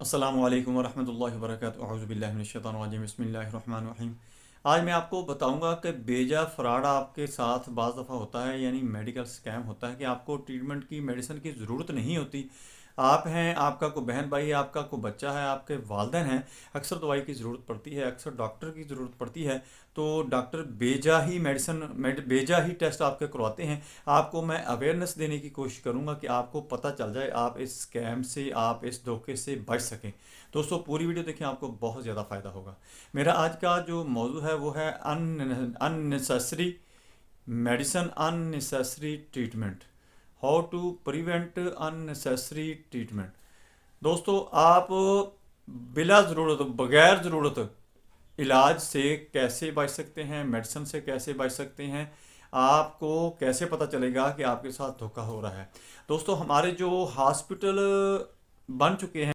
अस्सलामु अलैकुम वरहमतुल्लाहि वबरकातुहू अऊज़ु बिल्लाहि मिनश्शैतानिर्रजीम बिस्मिल्लाहिर रहमानिर रहीम। आज मैं आपको बताऊंगा कि बेजा फ्रॉड आपके साथ बाज़ दफ़ा होता है, यानी मेडिकल स्कैम होता है कि आपको ट्रीटमेंट की मेडिसिन की ज़रूरत नहीं होती। आप हैं, आपका कोई बहन भाई है, आपका कोई बच्चा है, आपके वालिदैन हैं, अक्सर दवाई की ज़रूरत पड़ती है, अक्सर डॉक्टर की ज़रूरत पड़ती है। तो डॉक्टर बेजा ही बेजा ही टेस्ट आपके करवाते हैं। आपको मैं अवेयरनेस देने की कोशिश करूंगा कि आपको पता चल जाए, आप इस स्कैम से, आप इस धोखे से बच सकें। दोस्तों पूरी वीडियो देखें, आपको बहुत ज़्यादा फ़ायदा होगा। मेरा आज का जो मौजू है वो है unnecessary medicine, unnecessary treatment, how to prevent unnecessary treatment. दोस्तों आप बिला ज़रूरत, बगैर ज़रूरत इलाज से कैसे बच सकते हैं, मेडिसिन से कैसे बच सकते हैं, आपको कैसे पता चलेगा कि आपके साथ धोखा हो रहा है। दोस्तों हमारे जो हॉस्पिटल बन चुके हैं